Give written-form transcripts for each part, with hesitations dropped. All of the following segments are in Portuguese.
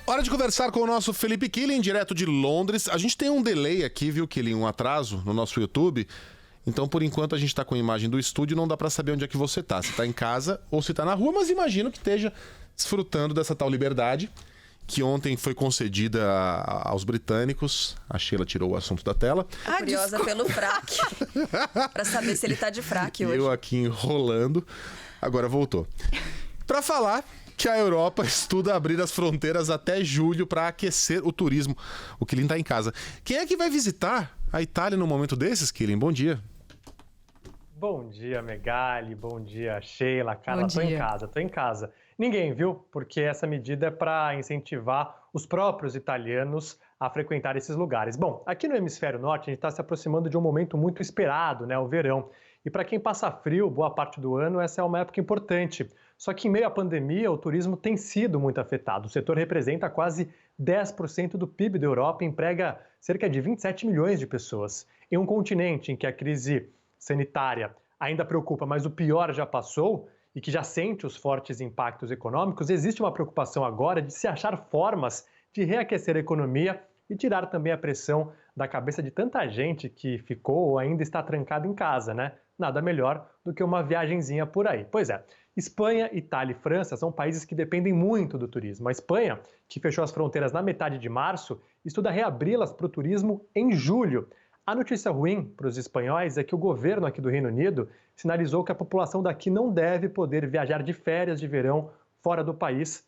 Hora de conversar com o nosso Felipe Killing, direto de Londres. A gente tem um delay aqui, viu, Killing? Um atraso no nosso YouTube. Então, por enquanto, a gente tá com a imagem do estúdio, não dá pra saber onde é que você tá. Se tá em casa ou se tá na rua, mas imagino que esteja desfrutando dessa tal liberdade que ontem foi concedida aos britânicos. A Sheila tirou o assunto da tela. Curiosa pelo fraque. Pra saber se ele tá de fraque hoje. Eu aqui enrolando. Agora voltou. Pra falar que a Europa estuda abrir as fronteiras até julho para aquecer o turismo. O Killing tá em casa. Quem é que vai visitar a Itália num momento desses, Killing? Bom dia. Bom dia, Megali. Bom dia, Sheila. Carla, tô em casa. Ninguém, viu? Porque essa medida é para incentivar os próprios italianos a frequentar esses lugares. Bom, aqui no Hemisfério Norte a gente está se aproximando de um momento muito esperado, né? O verão. E para quem passa frio boa parte do ano, essa é uma época importante. Só que em meio à pandemia, o turismo tem sido muito afetado. O setor representa quase 10% do PIB da Europa e emprega cerca de 27 milhões de pessoas. Em um continente em que a crise sanitária ainda preocupa, mas o pior já passou e que já sente os fortes impactos econômicos, existe uma preocupação agora de se achar formas de reaquecer a economia e tirar também a pressão da cabeça de tanta gente que ficou ou ainda está trancada em casa, né? Nada melhor do que uma viagenzinha por aí. Pois é, Espanha, Itália e França são países que dependem muito do turismo. A Espanha, que fechou as fronteiras na metade de março, estuda reabri-las para o turismo em julho. A notícia ruim para os espanhóis é que o governo aqui do Reino Unido sinalizou que a população daqui não deve poder viajar de férias de verão fora do país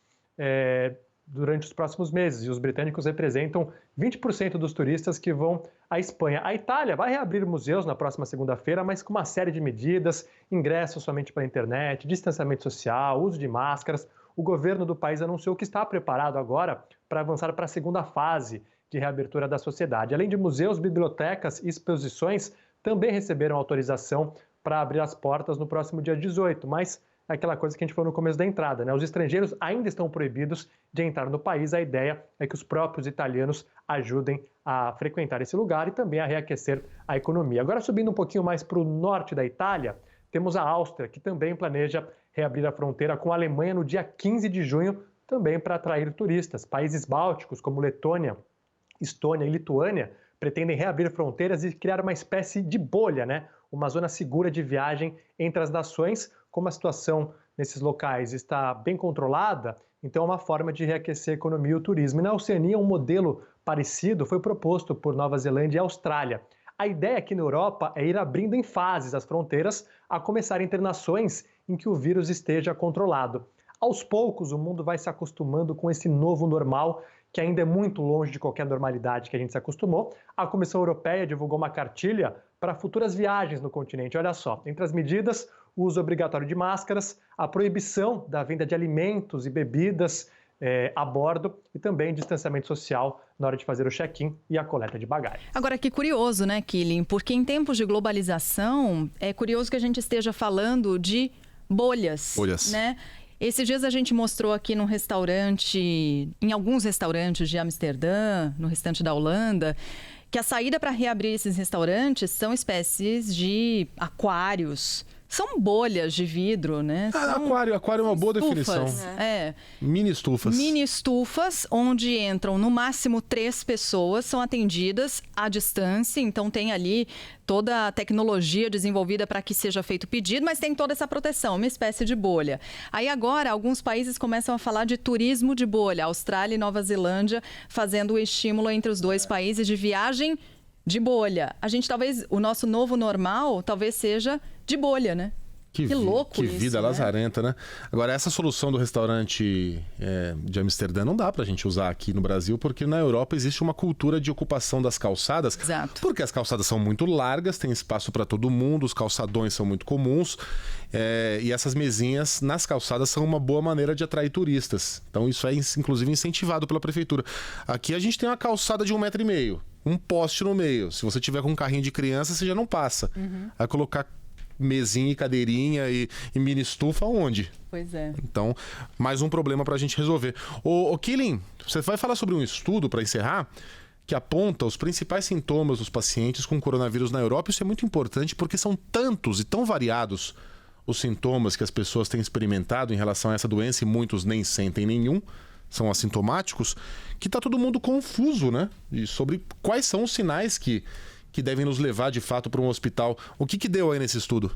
durante os próximos meses. E os britânicos representam 20% dos turistas que vão à Espanha. A Itália vai reabrir museus na próxima segunda-feira, mas com uma série de medidas, ingressos somente pela internet, distanciamento social, uso de máscaras. O governo do país anunciou que está preparado agora para avançar para a segunda fase de reabertura da sociedade. Além de museus, bibliotecas e exposições também receberam autorização para abrir as portas no próximo dia 18, mas é aquela coisa que a gente falou no começo da entrada, né? Os estrangeiros ainda estão proibidos de entrar no país. A ideia é que os próprios italianos ajudem a frequentar esse lugar e também a reaquecer a economia. Agora, subindo um pouquinho mais para o norte da Itália, temos a Áustria, que também planeja reabrir a fronteira com a Alemanha no dia 15 de junho, também para atrair turistas. Países bálticos, como Letônia, Estônia e Lituânia, pretendem reabrir fronteiras e criar uma espécie de bolha, né? Uma zona segura de viagem entre as nações. Como a situação nesses locais está bem controlada, então é uma forma de reaquecer a economia e o turismo. E na Oceania, um modelo parecido foi proposto por Nova Zelândia e Austrália. A ideia aqui na Europa é ir abrindo em fases as fronteiras, a começar entre nações em que o vírus esteja controlado. Aos poucos, o mundo vai se acostumando com esse novo normal, que ainda é muito longe de qualquer normalidade que a gente se acostumou. A Comissão Europeia divulgou uma cartilha para futuras viagens no continente. Olha só, entre as medidas, o uso obrigatório de máscaras, a proibição da venda de alimentos e bebidas a bordo e também distanciamento social na hora de fazer o check-in e a coleta de bagagem. Agora, que curioso, né, Killing? Porque em tempos de globalização, é curioso que a gente esteja falando de bolhas. Né? Esses dias a gente mostrou aqui num restaurante, em alguns restaurantes de Amsterdã, no restante da Holanda, que a saída para reabrir esses restaurantes são espécies de aquários. São bolhas de vidro, né? Aquário é uma boa definição. Mini estufas. Mini estufas, onde entram no máximo 3 pessoas, são atendidas à distância, então tem ali toda a tecnologia desenvolvida para que seja feito o pedido, mas tem toda essa proteção, uma espécie de bolha. Aí agora, alguns países começam a falar de turismo de bolha, Austrália e Nova Zelândia fazendo o estímulo entre os dois países de viagem de bolha. A gente talvez, o nosso novo normal talvez seja de bolha, né? Que louco que isso, vida lazarenta, né? Agora, essa solução do restaurante de Amsterdã não dá pra gente usar aqui no Brasil, porque na Europa existe uma cultura de ocupação das calçadas. Exato. Porque as calçadas são muito largas, tem espaço para todo mundo, os calçadões são muito comuns, e essas mesinhas nas calçadas são uma boa maneira de atrair turistas. Então isso é inclusive incentivado pela prefeitura. Aqui a gente tem uma calçada de 1,5 metro, um poste no meio. Se você tiver com um carrinho de criança, você já não passa. Vai colocar mesinha e cadeirinha e mini estufa onde? Pois é. Então, mais um problema pra gente resolver. Ô Killing, você vai falar sobre um estudo para encerrar que aponta os principais sintomas dos pacientes com coronavírus na Europa. Isso é muito importante porque são tantos e tão variados os sintomas que as pessoas têm experimentado em relação a essa doença e muitos nem sentem nenhum. são assintomáticos, que tá todo mundo confuso, né? E sobre quais são os sinais que devem nos levar, de fato, para um hospital. O que deu aí nesse estudo?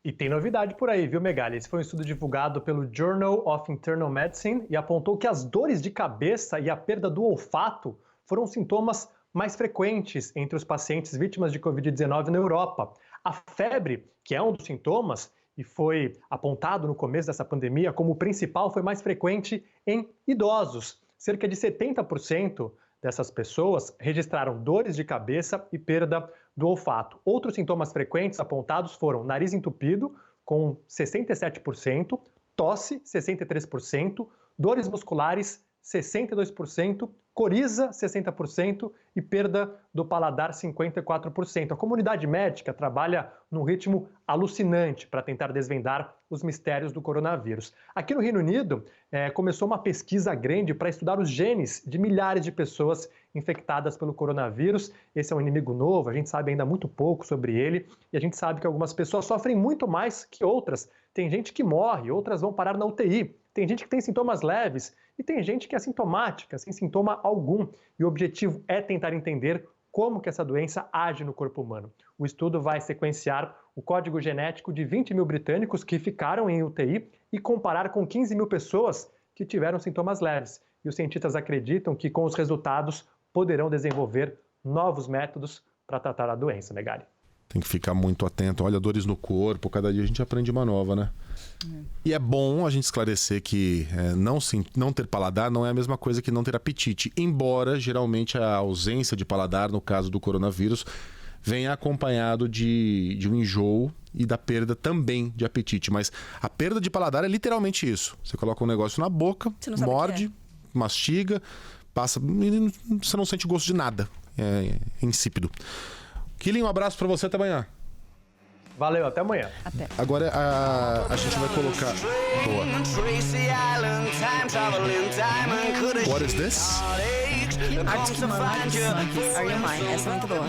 E tem novidade por aí, viu, Megali? Esse foi um estudo divulgado pelo Journal of Internal Medicine e apontou que as dores de cabeça e a perda do olfato foram sintomas mais frequentes entre os pacientes vítimas de Covid-19 na Europa. A febre, que é um dos sintomas, e foi apontado no começo dessa pandemia como o principal, foi mais frequente em idosos. Cerca de 70% dessas pessoas registraram dores de cabeça e perda do olfato. Outros sintomas frequentes apontados foram nariz entupido, com 67%, tosse, 63%, dores musculares, 62%, coriza, 60% e perda do paladar, 54%. A comunidade médica trabalha num ritmo alucinante para tentar desvendar os mistérios do coronavírus. Aqui no Reino Unido, começou uma pesquisa grande para estudar os genes de milhares de pessoas infectadas pelo coronavírus. Esse é um inimigo novo, a gente sabe ainda muito pouco sobre ele e a gente sabe que algumas pessoas sofrem muito mais que outras. Tem gente que morre, outras vão parar na UTI. Tem gente que tem sintomas leves e tem gente que é assintomática, sem sintoma algum. E o objetivo é tentar entender como que essa doença age no corpo humano. O estudo vai sequenciar o código genético de 20 mil britânicos que ficaram em UTI e comparar com 15 mil pessoas que tiveram sintomas leves. E os cientistas acreditam que com os resultados poderão desenvolver novos métodos para tratar a doença, Megali. Tem que ficar muito atento. Olha, dores no corpo, cada dia a gente aprende uma nova, né? E é bom a gente esclarecer que não ter paladar não é a mesma coisa que não ter apetite. Embora, geralmente, a ausência de paladar, no caso do coronavírus, venha acompanhado de um enjoo e da perda também de apetite. Mas a perda de paladar é literalmente isso. Você coloca um negócio na boca, morde, mastiga, passa e você não sente gosto de nada. É insípido. Killing, um abraço pra você, até amanhã. Valeu, até amanhã. Até. Agora a gente vai colocar... Boa. What is this? Arctic Monkeys, Are You Mine? Essa é muito boa.